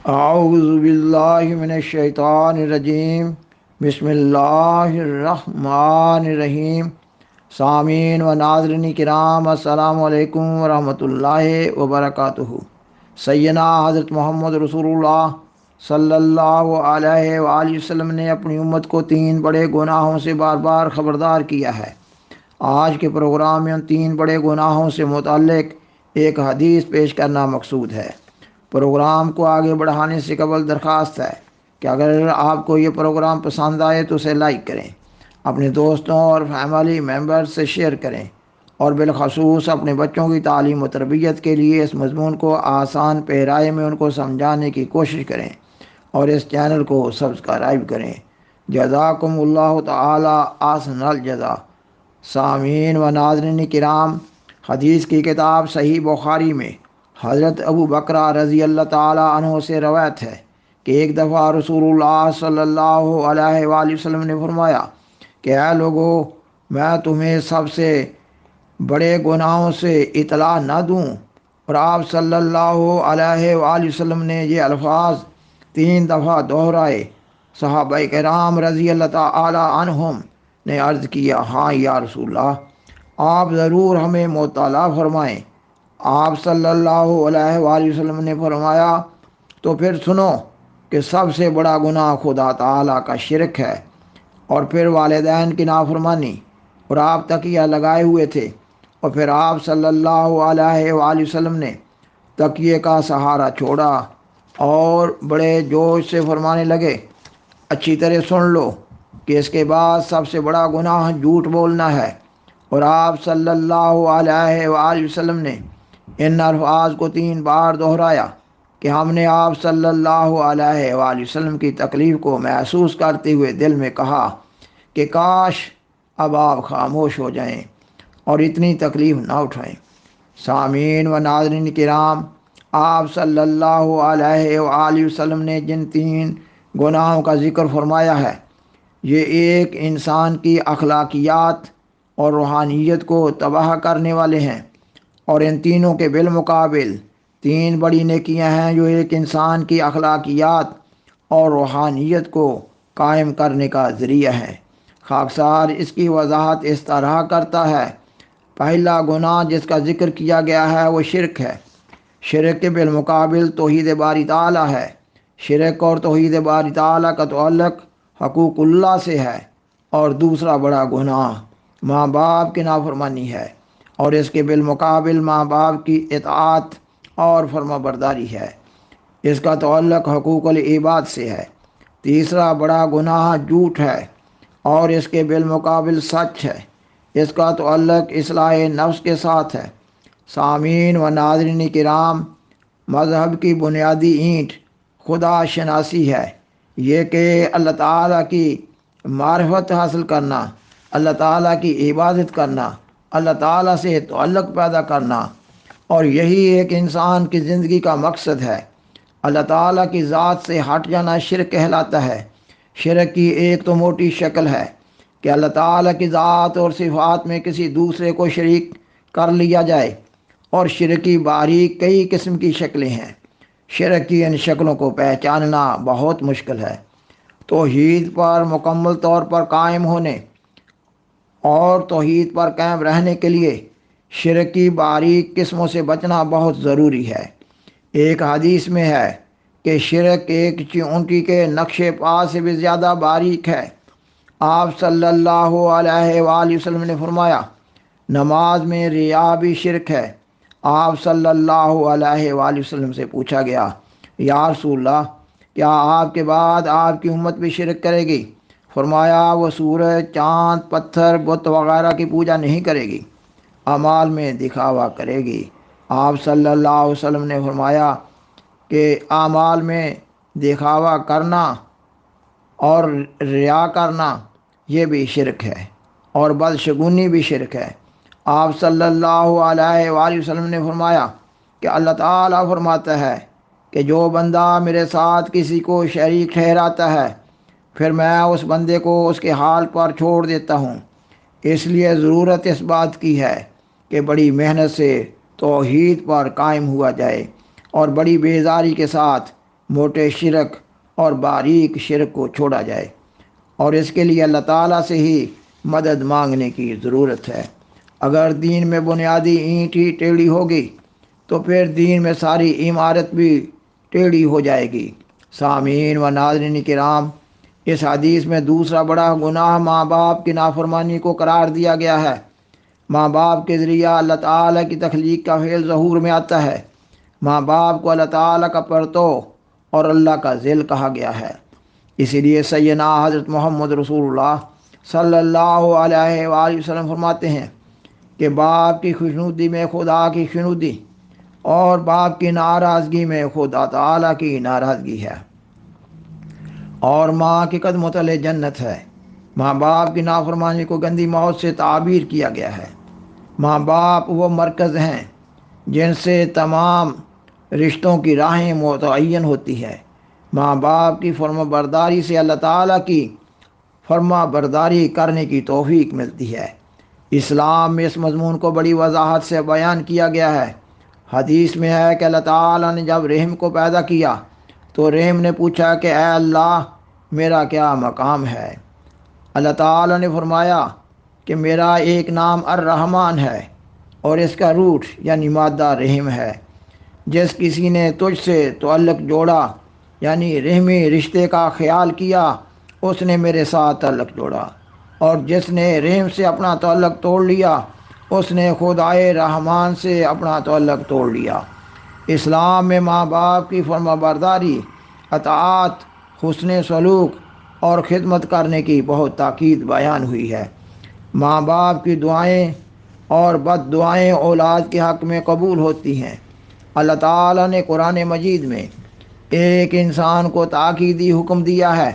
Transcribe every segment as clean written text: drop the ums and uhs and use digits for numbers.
اعوذ باللہ من الشیطان الرجیم بسم اللہ الرحمن الرحیم۔ سامعین و ناظرین کرام، السلام علیکم ورحمۃ اللہ وبرکاتہ۔ سیدنا حضرت محمد رسول اللہ صلی اللہ علیہ وآلہ وسلم نے اپنی امت کو 3 بڑے گناہوں سے بار بار خبردار کیا ہے۔ آج کے پروگرام میں ان 3 بڑے گناہوں سے متعلق ایک حدیث پیش کرنا مقصود ہے۔ پروگرام کو آگے بڑھانے سے قبل درخواست ہے کہ اگر آپ کو یہ پروگرام پسند آئے تو اسے لائک کریں، اپنے دوستوں اور فیملی ممبر سے شیئر کریں، اور بالخصوص اپنے بچوں کی تعلیم و تربیت کے لیے اس مضمون کو آسان پیرائے میں ان کو سمجھانے کی کوشش کریں، اور اس چینل کو سبسکرائب کریں۔ جزاکم اللہ تعالی احسن الجزا۔ سامعین و ناظرین کرام، حدیث کی کتاب صحیح بخاری میں حضرت ابو بکر رضی اللہ تعالیٰ عنہ سے روایت ہے کہ ایک دفعہ رسول اللہ صلی اللہ علیہ وآلہ وسلم نے فرمایا کہ اے لوگو، میں تمہیں سب سے بڑے گناہوں سے اطلاع نہ دوں؟ اور آپ صلی اللہ علیہ وآلہ وسلم نے یہ الفاظ 3 دفعہ دہرائے۔ صحابہ کرام رضی اللہ تعالیٰ عنہم نے عرض کیا، ہاں یا رسول اللہ، آپ ضرور ہمیں مطلع فرمائیں۔ آپ صلی اللہ علیہ وآلہ وسلم نے فرمایا، تو پھر سنو کہ سب سے بڑا گناہ خدا تعالیٰ کا شرک ہے، اور پھر والدین کی نافرمانی۔ اور آپ تکیہ لگائے ہوئے تھے، اور پھر آپ صلی اللہ علیہ وآلہ وسلم نے تکیے کا سہارا چھوڑا اور بڑے جوش سے فرمانے لگے، اچھی طرح سن لو کہ اس کے بعد سب سے بڑا گناہ جھوٹ بولنا ہے۔ اور آپ صلی اللہ علیہ وآلہ وسلم نے ان الفاظ کو 3 بار دہرایا کہ ہم نے آپ صلی اللہ علیہ وآلہ وسلم کی تکلیف کو محسوس کرتے ہوئے دل میں کہا کہ کاش اب آپ خاموش ہو جائیں اور اتنی تکلیف نہ اٹھائیں۔ سامعین و ناظرین کرام، آپ صلی اللہ علیہ وآلہ وسلم نے جن 3 گناہوں کا ذکر فرمایا ہے، یہ ایک انسان کی اخلاقیات اور روحانیت کو تباہ کرنے والے ہیں، اور ان تینوں کے بالمقابل 3 بڑی نیکیاں ہیں جو ایک انسان کی اخلاقیات اور روحانیت کو قائم کرنے کا ذریعہ ہے۔ خاکسار اس کی وضاحت اس طرح کرتا ہے۔ پہلا گناہ جس کا ذکر کیا گیا ہے وہ شرک ہے۔ شرک کے بالمقابل توحید باری تعالیٰ ہے۔ شرک اور توحید باری تعالیٰ کا تعلق حقوق اللہ سے ہے، اور دوسرا بڑا گناہ ماں باپ کی نافرمانی ہے، اور اس کے بالمقابل ماں باپ کی اطاعت اور فرما برداری ہے، اس کا تعلق حقوق العباد سے ہے۔ تیسرا بڑا گناہ جھوٹ ہے، اور اس کے بالمقابل سچ ہے، اس کا تعلق اصلاح نفس کے ساتھ ہے۔ سامعین و ناظرین کرام، مذہب کی بنیادی اینٹ خدا شناسی ہے، یہ کہ اللہ تعالیٰ کی معرفت حاصل کرنا، اللہ تعالیٰ کی عبادت کرنا، اللہ تعالیٰ سے تعلق پیدا کرنا، اور یہی ایک انسان کی زندگی کا مقصد ہے۔ اللہ تعالیٰ کی ذات سے ہٹ جانا شرک کہلاتا ہے۔ شرک کی ایک تو موٹی شکل ہے کہ اللہ تعالیٰ کی ذات اور صفات میں کسی دوسرے کو شریک کر لیا جائے، اور شرک کی باریک کئی قسم کی شکلیں ہیں۔ شرک کی ان شکلوں کو پہچاننا بہت مشکل ہے۔ توحید پر مکمل طور پر قائم ہونے اور توحید پر قائم رہنے کے لیے شرک کی باریک قسموں سے بچنا بہت ضروری ہے۔ ایک حدیث میں ہے کہ شرک ایک چونٹی کے نقش پا سے بھی زیادہ باریک ہے۔ آپ صلی اللہ علیہ وآلہ وسلم نے فرمایا، نماز میں ریا بھی شرک ہے۔ آپ صلی اللہ علیہ وآلہ وسلم سے پوچھا گیا، یا رسول اللہ، کیا آپ کے بعد آپ کی امت بھی شرک کرے گی؟ فرمایا، وہ سورج، چاند، پتھر، بت وغیرہ کی پوجا نہیں کرے گی، اعمال میں دکھاوا کرے گی۔ آپ صلی اللہ علیہ وسلم نے فرمایا کہ اعمال میں دکھاوا کرنا اور ریا کرنا یہ بھی شرک ہے، اور بدشگونی بھی شرک ہے۔ آپ صلی اللہ علیہ وآلہ وسلم نے فرمایا کہ اللہ تعالیٰ فرماتا ہے کہ جو بندہ میرے ساتھ کسی کو شریک ٹھہراتا ہے، پھر میں اس بندے کو اس کے حال پر چھوڑ دیتا ہوں۔ اس لیے ضرورت اس بات کی ہے کہ بڑی محنت سے توحید پر قائم ہوا جائے، اور بڑی بیزاری کے ساتھ موٹے شرک اور باریک شرک کو چھوڑا جائے، اور اس کے لیے اللہ تعالیٰ سے ہی مدد مانگنے کی ضرورت ہے۔ اگر دین میں بنیادی اینٹ ہی ٹیڑھی ہوگی تو پھر دین میں ساری عمارت بھی ٹیڑھی ہو جائے گی۔ سامعین و ناظرین کرام، اس حدیث میں دوسرا بڑا گناہ ماں باپ کی نافرمانی کو قرار دیا گیا ہے۔ ماں باپ کے ذریعہ اللہ تعالیٰ کی تخلیق کا فعل ظہور میں آتا ہے۔ ماں باپ کو اللہ تعالیٰ کا پرتو اور اللہ کا ذل کہا گیا ہے۔ اسی لیے سیدنا حضرت محمد رسول اللہ صلی اللہ علیہ وآلہ وسلم فرماتے ہیں کہ باپ کی خوشنودی میں خدا کی خوشنودی اور باپ کی ناراضگی میں خدا تعالیٰ کی ناراضگی ہے، اور ماں کے قدموں تلے جنت ہے۔ ماں باپ کی نافرمانی کو گندی موت سے تعبیر کیا گیا ہے۔ ماں باپ وہ مرکز ہیں جن سے تمام رشتوں کی راہیں متعین ہوتی ہے۔ ماں باپ کی فرما برداری سے اللہ تعالیٰ کی فرما برداری کرنے کی توفیق ملتی ہے۔ اسلام میں اس مضمون کو بڑی وضاحت سے بیان کیا گیا ہے۔ حدیث میں ہے کہ اللہ تعالیٰ نے جب رحم کو پیدا کیا تو رحم نے پوچھا کہ اے اللہ، میرا کیا مقام ہے؟ اللہ تعالیٰ نے فرمایا کہ میرا ایک نام الرحمن ہے، اور اس کا روٹ یعنی مادہ رحم ہے۔ جس کسی نے تجھ سے تعلق جوڑا یعنی رحمی رشتے کا خیال کیا، اس نے میرے ساتھ تعلق جوڑا، اور جس نے رحم سے اپنا تعلق توڑ لیا، اس نے خدائے رحمان سے اپنا تعلق توڑ لیا۔ اسلام میں ماں باپ کی فرما برداری، اطاعت، حسن سلوک اور خدمت کرنے کی بہت تاکید بیان ہوئی ہے۔ ماں باپ کی دعائیں اور بد دعائیں اولاد کے حق میں قبول ہوتی ہیں۔ اللہ تعالیٰ نے قرآن مجید میں ایک انسان کو تاکیدی حکم دیا ہے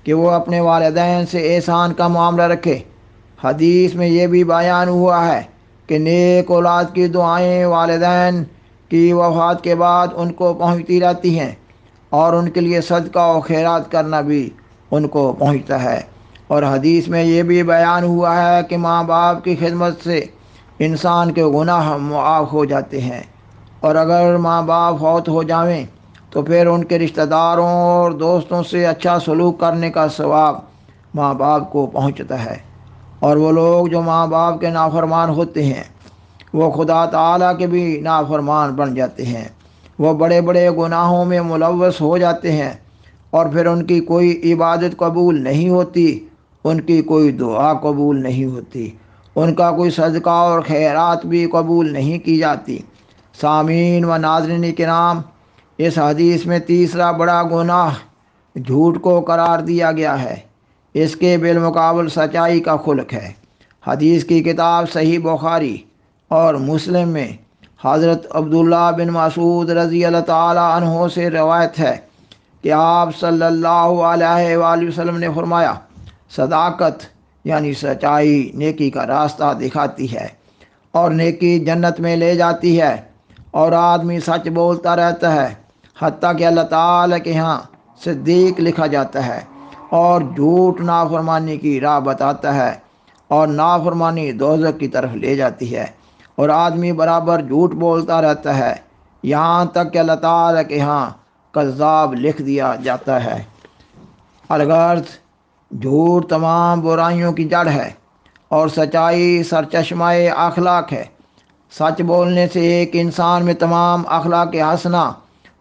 کہ وہ اپنے والدین سے احسان کا معاملہ رکھے۔ حدیث میں یہ بھی بیان ہوا ہے کہ نیک اولاد کی دعائیں والدین کی وفات کے بعد ان کو پہنچتی رہتی ہیں، اور ان کے لیے صدقہ و خیرات کرنا بھی ان کو پہنچتا ہے۔ اور حدیث میں یہ بھی بیان ہوا ہے کہ ماں باپ کی خدمت سے انسان کے گناہ معاف ہو جاتے ہیں، اور اگر ماں باپ فوت ہو جائیں تو پھر ان کے رشتہ داروں اور دوستوں سے اچھا سلوک کرنے کا ثواب ماں باپ کو پہنچتا ہے۔ اور وہ لوگ جو ماں باپ کے نافرمان ہوتے ہیں وہ خدا تعالیٰ کے بھی نافرمان بن جاتے ہیں۔ وہ بڑے بڑے گناہوں میں ملوث ہو جاتے ہیں، اور پھر ان کی کوئی عبادت قبول نہیں ہوتی، ان کی کوئی دعا قبول نہیں ہوتی، ان کا کوئی صدقہ اور خیرات بھی قبول نہیں کی جاتی۔ سامعین و ناظرین کرام، اس حدیث میں تیسرا بڑا گناہ جھوٹ کو قرار دیا گیا ہے۔ اس کے بالمقابل سچائی کا خلق ہے۔ حدیث کی کتاب صحیح بخاری اور مسلم میں حضرت عبداللہ بن مسعود رضی اللہ تعالیٰ عنہ سے روایت ہے کہ آپ صلی اللہ علیہ وآلہ وسلم نے فرمایا، صداقت یعنی سچائی نیکی کا راستہ دکھاتی ہے، اور نیکی جنت میں لے جاتی ہے، اور آدمی سچ بولتا رہتا ہے حتیٰ کہ اللہ تعالیٰ کے ہاں صدیق لکھا جاتا ہے، اور جھوٹ نافرمانی کی راہ بتاتا ہے، اور نافرمانی دوزخ کی طرف لے جاتی ہے، اور آدمی برابر جھوٹ بولتا رہتا ہے یہاں تک کہ اللہ تعالیٰ کے ہاں کذاب لکھ دیا جاتا ہے۔ الغرض جھوٹ تمام برائیوں کی جڑ ہے، اور سچائی سرچشمہ اخلاق ہے۔ سچ بولنے سے ایک انسان میں تمام اخلاق حسنہ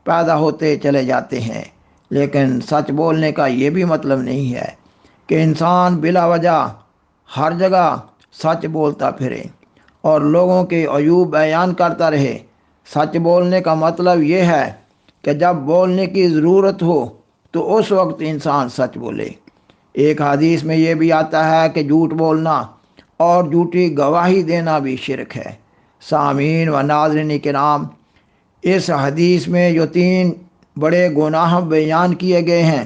پیدا ہوتے چلے جاتے ہیں، لیکن سچ بولنے کا یہ بھی مطلب نہیں ہے کہ انسان بلا وجہ ہر جگہ سچ بولتا پھرے اور لوگوں کے عیوب بیان کرتا رہے۔ سچ بولنے کا مطلب یہ ہے کہ جب بولنے کی ضرورت ہو تو اس وقت انسان سچ بولے۔ ایک حدیث میں یہ بھی آتا ہے کہ جھوٹ بولنا اور جھوٹی گواہی دینا بھی شرک ہے۔ سامعین و ناظرین کرام، اس حدیث میں جو تین بڑے گناہ بیان کیے گئے ہیں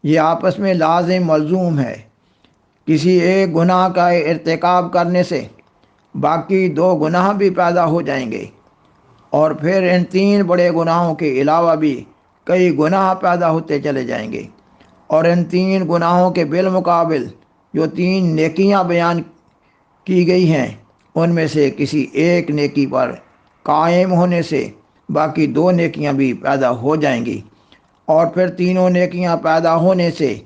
یہ آپس میں لازم ملزوم ہے۔ کسی ایک گناہ کا ارتکاب کرنے سے باقی دو گناہ بھی پیدا ہو جائیں گے، اور پھر ان تین بڑے گناہوں کے علاوہ بھی کئی گناہ پیدا ہوتے چلے جائیں گے، اور ان تین گناہوں کے بالمقابل جو تین نیکیاں بیان کی گئی ہیں ان میں سے کسی ایک نیکی پر قائم ہونے سے باقی دو نیکیاں بھی پیدا ہو جائیں گی۔ اور پھر تینوں نیکیاں پیدا ہونے سے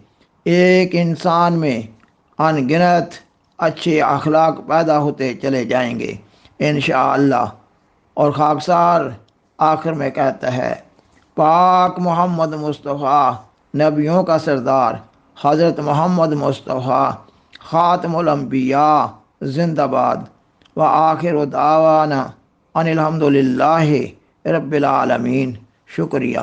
ایک انسان میں ان گنت اچھے اخلاق پیدا ہوتے چلے جائیں گے انشاءاللہ۔ اور خاکسار آخر میں کہتا ہے، پاک محمد مصطفیٰ نبیوں کا سردار حضرت محمد مصطفیٰ خاتم الانبیاء زندہ باد، وآخر دعوانا ان الحمد للہ رب العالمین۔ شکریہ۔